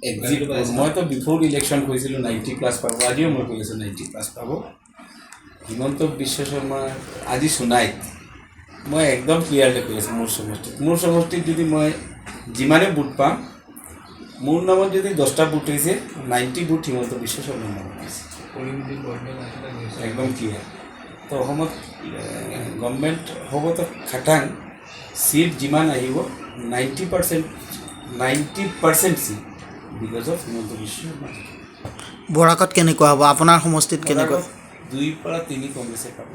Exit মইতো বিফোৰ election কৈছিলোঁ 90+ পাব, আজিও মই কৈ আছোঁ 90+ পাব। হিমন্ত বিশ্ব শৰ্মা আজি সোণাইত মই একদম ক্লিয়াৰলি কৈ আছোঁ, মোৰ সমষ্টিত যদি মই যিমানে বুট পাম, মোৰ নামত যদি 10টা বুট হৈছে 90 বুট হিমন্ত বিশ্ব শৰ্মাৰ নামত হৈছে, একদম ক্লিয়াৰ। তো অসমত গভৰ্ণমেণ্ট হ'বতো খাটাং, চিট যিমান আহিব 90% seat because of Himanta Biswa Sarma. বৰাকত কেনেকুৱা হ'ব? আপোনাৰ সমষ্টিত কেনেকুৱা? 2 পৰা 3 কংগ্ৰেছে পাব।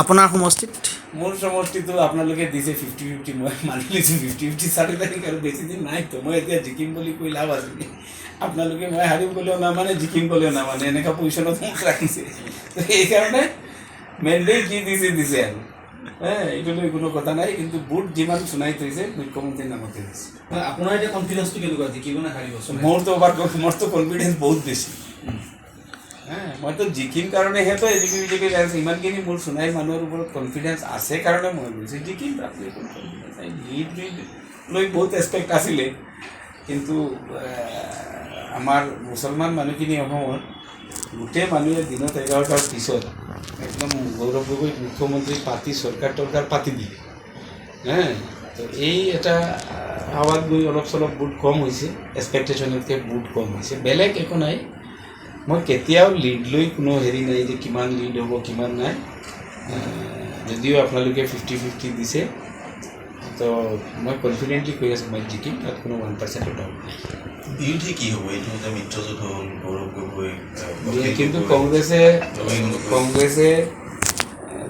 আপোনাৰ সমষ্টিত? মোৰ সমষ্টিটো আপোনালোকে দিছে 50-50, মই মানি লৈছোঁ 50-50। 4 তাৰিখ আৰু বেছি দিন নাইতো, মই এতিয়া জিকিম বুলি কৈ লাভ আছে। আপোনালোকে মই হাৰিম ক'লেও নামানে, জিকিম ক'লেও নামানে, এনেকুৱা পজিশ্যনত মোক ৰাখিছে। তো সেইকাৰণে মেণ্ডেট যি দিছে আৰু এইটো লৈ কোনো কথা নাই, কিন্তু বুট যিমান চুনাই থৈছে মুখ্যমন্ত্ৰীৰ নামতে দিছে। আপোনাৰ এতিয়া কনফিডেন্সটো কেনেকুৱা, জিকিব নে হাৰিব? মোৰতো কনফিডেন্স বহুত বেছি। মইতো জিকিম কাৰণে সিহঁতো এজিপি আছে, ইমানখিনি মোৰ সোণাই মানুহৰ ওপৰত কনফিডেন্স আছে কাৰণে মই কৈছোঁ জিকিম। তাতে কোনো কনফিডেন্স নাই, লিড লৈ বহুত এক্সপেক্ট আছিলে, কিন্তু আমাৰ মুছলমান মানুহখিনি অসমত গোটেই মানুহে দিনত 11টাৰ পিছত একদম গৌৰৱ গগৈ মুখ্যমন্ত্ৰী পাতি চৰকাৰ পাতি দিয়ে। তো এই এটা হাৱাত গৈ অলপ চলপ বুট কম হৈছে, এক্সপেক্টেশ্যনতকৈ বুট কম হৈছে, বেলেগ একো নাই। মই কেতিয়াও লিড লৈ কোনো হেৰি নাই যে কিমান লিড হ'ব কিমান নাই, যদিও আপোনালোকে 50-50 দিছে, তো মই কনফিডেণ্টলি কৈ আছোঁ মই জিকিম, তাত কোনো 1% ডাউট নাই। বিৰোধী কি হ'ব? এইটো যে মিত্ৰজোঁট হ'ল, গৌৰৱ গগৈ, কিন্তু কংগ্ৰেছে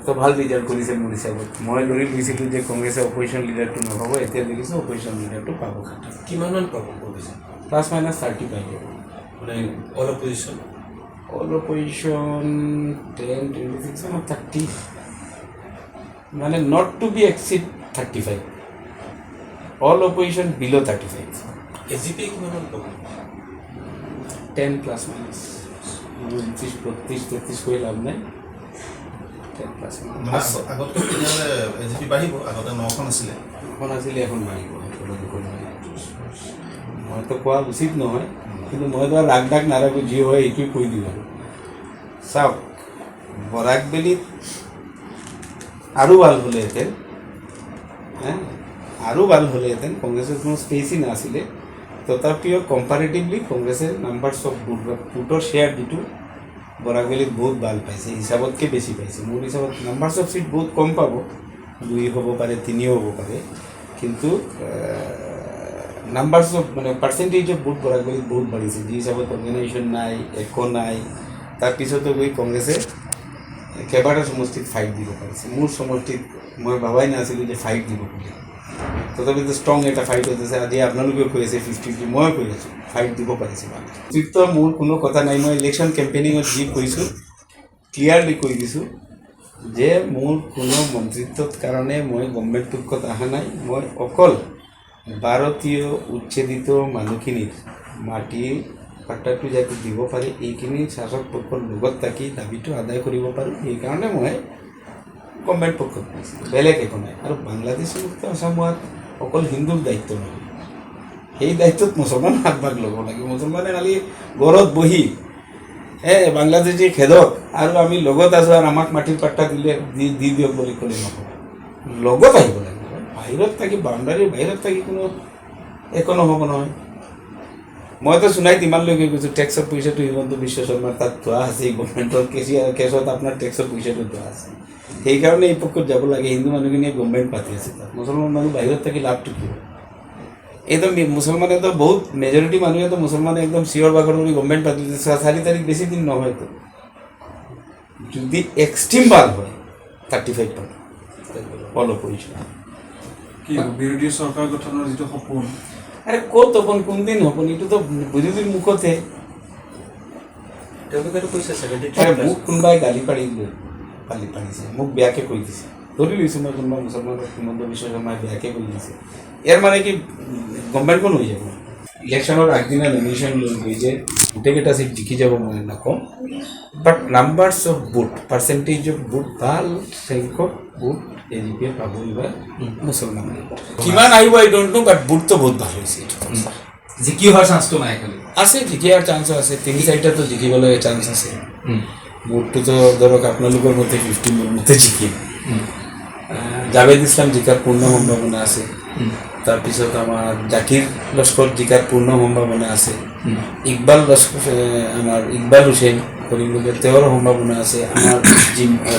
তো ভাল ৰিজাল্ট কৰিছে মোৰ হিচাপত। মই ধৰি লৈছিলোঁ যে কংগ্ৰেছে অপজিশ্যন লিডাৰটো নাপাব, এতিয়া দেখিছোঁ অপজিশ্যন লিডাৰটো পাব। খাটা কিমানমান পাব কংগ্ৰেছে? ±30 পাব। মানে অল অপজিশ্যন 10, 26, 30, মানে not to be exceed 35, all opposition বিল' 35। এজিপি কিমানমান পাব? 10±, 32-33 কৰি লাভ নাই, 10+। আগতকৈ তেতিয়াহ'লে এজিপি বাঢ়িব, আগতে 9খন আছিলে, এখন আছিলে, এখন মাৰিব। মইতো কোৱা উচিত নহয়, কিন্তু মইতো ৰাগ ডাক নাৰাখোঁ, যি হয় এইটোৱে কৈ দিওঁ আৰু। চাওক, বৰাকবেলিত আৰু ভাল হ'লেহেঁতেন, কংগ্ৰেছৰ কোনো স্পেচই নাছিলে, তথাপিও কম্পাৰেটিভলি কংগ্ৰেছে নাম্বাৰছ অফ বুটৰ শ্বেয়াৰ যিটো বৰাকবেলিত বহুত ভাল পাইছে, হিচাপতকৈ বেছি পাইছে। মোৰ হিচাপত নাম্বাৰছ অফ চিট বহুত কম পাব, 2 হ'ব পাৰে, 3 হ'ব পাৰে, কিন্তু নাম্বাৰছ অফ মানে পাৰ্চেণ্টেজ অফ বুট বৰাকবেলিত বহুত বাঢ়িছে, যি হিচাপত অৰ্গেনাইজেশ্যন নাই, একো নাই। তাৰপিছতো গৈ কংগ্ৰেছে কেইবাটা সমষ্টিত ফাইট দিব পাৰিছে। মোৰ সমষ্টিত মই ভাবাই নাছিলোঁ যে ফাইট দিব বুলি, তথাপিতো ষ্ট্ৰং এটা ফাইট হৈছে। আজি আপোনালোকেও কৈ আছে 50-50, ময়ো কৈ আছোঁ ফাইট দিব পাৰিছে। নেতৃত্ব মোৰ কোনো কথা নাই, মই ইলেকশ্যন কেম্পেইনিঙত যি কৈছোঁ ক্লিয়াৰলি কৈ দিছোঁ যে মোৰ কোনো মন্ত্ৰিত্বৰ কাৰণে মই গভৰ্ণমেণ্ট পক্ষত অহা নাই। মই অকল ভাৰতীয় উচ্ছেদিত মানুহখিনিৰ মাটিৰ পাট্টাটো যাতে দিব পাৰে, এইখিনি শাসক পক্ষৰ লগত থাকি দাবীটো আদায় কৰিব পাৰোঁ, সেইকাৰণে মই গভৰ্ণমেণ্ট পক্ষত পাইছোঁ, বেলেগ একো নাই। আৰু বাংলাদেশ মুক্ত আসাম হোৱাত অকল হিন্দুৰ দায়িত্ব নহয়, সেই দায়িত্বত মুছলমান আগভাগ ল'ব লাগে। মুছলমানে খালি ঘৰত বহি বাংলাদেশী খেদক আৰু আমি লগত আছোঁ আৰু আমাক মাটিৰ পাট্টা দি দিয়ক বুলি ক'লে নহ'ব, লগত আহিব লাগিব। বাহিৰত থাকি, বাউণ্ডাৰীৰ বাহিৰত থাকি কোনো একো নহ'ব নহয়। মইতো সোণাইত ইমানলৈকে কৈছোঁ, টেক্সৰ পইচাটো হিমন্ত বিশ্ব শৰ্মাৰ তাত থোৱা আছে, গভৰ্ণমেণ্টৰ কেছত আপোনাৰ টেক্সৰ পইচাটো থোৱা আছে, সেইকাৰণে এই পক্ষত যাব লাগে। হিন্দু মানুহখিনিয়ে গভৰ্ণমেণ্ট পাতি আছে তাত, মুছলমান মানুহ বাহিৰত থাকি লাভটো কি? এইটো মুছলমানেতো বহুত মেজৰিটি মানুহেতো মুছলমানে একদম চিঞৰ বাখৰ কৰি গভৰ্ণমেণ্ট পাতি দিছে। 4 তাৰিখ বেছি দিন নহয়তো, যদি এক্সট্ৰিম ভাল হয় 35 পাব অল অপজিশ্যন। কি বিৰোধী চৰকাৰ গঠনৰ যিটো সপোন, আৰে ক'ত সপোন, কোনদিন সপোন? এইটোতো বিৰোধীৰ মুখতে। তেওঁলোকেতো কৈছে মোক কোনোবাই গালি পাৰিছে, মোক বেয়াকৈ কৈ দিছে, ধৰি লৈছোঁ মই কোনোবা মুছলমানৰ হিমন্ত বিশ্ব শৰ্মাই বেয়াকৈ কৈ দিছে, ইয়াৰ মানে কি গভৰ্ণমেণ্টখন হৈ যাব? ইলেকশ্যনৰ আগদিনা নমিনেশ্যন লৈ গৈ যে গোটেইকেইটা চিট জিকি যাব মই নকওঁ, but numbers of vote, percentage of vote, ভাল সংখ্যক বুট এজিপিয়ে পাব এইবাৰ মুছলমান। কিমান আহিব আই ডোণ্ট নো, বাট বুটটো বহুত ভাল হৈছে। জিকি হোৱাৰ চান্সটো নাই খালি আছে, জিকিয়াৰ চান্স আছে, 3-4টা জিকিবলৈ চান্স আছে। মোৰটোতো ধৰক আপোনালোকৰ মতে 50, মোৰ মতে জিকিম। জাভেদ ইছলাম জিকাৰ পূৰ্ণ সম্ভাৱনা আছে। তাৰপিছত আমাৰ জাকিৰ লস্কৰ জিকাৰ পূৰ্ণ সম্ভাৱনা আছে। ইকবাল আমাৰ ইকবাল হুছেইন কৰিমগঞ্জৰ তেওঁৰ সম্ভাৱনা আছে। আমাৰ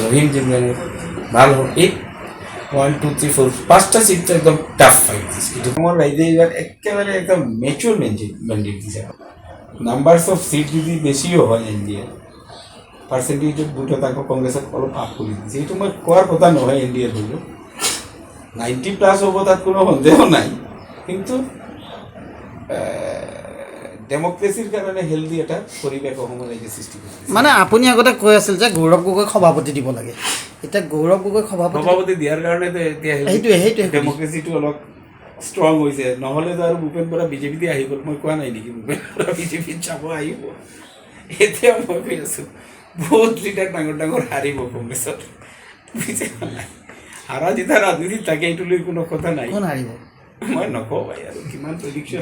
ৰহিম জিমৰানৰ ভাল এই 1, 2, 3, 4 5টা চিটটো একদম টাফ ফাইট দিছে। এইটো মোৰ ৰাইজে এইবাৰ একেবাৰে একদম মেচিয়ৰ মেণ্ডিট দিছে। নাম্বাৰছ অফ চিট যদি বেছিও হয় NDA পাৰ্চেণ্টেজ অফ ভোটত আকৌ কংগ্ৰেছক অলপ আপ কৰি দিছে। এইটো মই কোৱাৰ কথা নহয়, NDA ধৰিব 90+ হ'ব, তাত কোনো সন্দেহ নাই। কিন্তু ডেমক্ৰেচিৰ কাৰণে হেল্ডি এটা পৰিৱেশ অসমৰ ৰাইজে সৃষ্টি কৰিছে। মানে আপুনি আগতে কৈ আছিল যে গৌৰৱ গগৈক সভাপতি দিব লাগে, এতিয়া গৌৰৱ গগৈক সভাপতি দিয়াৰ কাৰণেতো এতিয়া সেইটোৱে ডেমক্ৰেচিটো অলপ ষ্ট্ৰং হৈছে। নহ'লেতো আৰু ভূপেন বৰা বিজেপিতে আহি গ'ল। মই কোৱা নাই নেকি ভূপেন বৰা বিজেপিত যাব আহিব? এতিয়া মই কৈ আছোঁ বহুত লিডাৰ ডাঙৰ হাৰিব কংগ্ৰেছত, বুজিছে নাই? হাৰা জিতা ৰাজনীতিত থাকে, এইটো লৈ কোনো কথা নাই। কোন হাৰিব মই নকওঁ ভাই, আৰু কিমান প্ৰেডিকশ্যন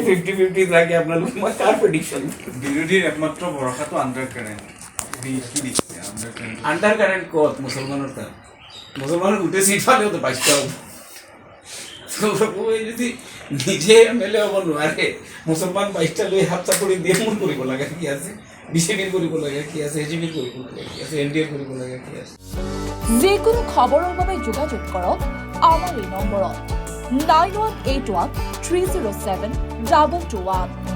50-50 থাকে আপোনালোক, মই কাৰ প্ৰেডিকশ্যন? বিৰোধীৰ একমাত্ৰ ভৰসাটো আণ্ডাৰ কাৰেণ্ট। কি দিছে আণ্ডাৰ কাৰেণ্ট ক'ত? মুছলমানৰ তাত। মুছলমানৰ গোটেই চিট পালেওতো 22টা হ'ব। যদি নিজে MLA হ'ব নোৱাৰে, মুছলমান 22টা লৈ হাত চাপৰি দিয়ে মোৰ কৰিব লাগে কি আছে? BJPৰ কৰিব লাগে কি আছে? AGPৰ কৰিব লাগে কি আছে? NDAৰ কৰিব লাগে কি আছে? যিকোনো খবৰৰ বাবে যোগাযোগ কৰক আমাৰ এই নম্বৰত 9181 307 2221।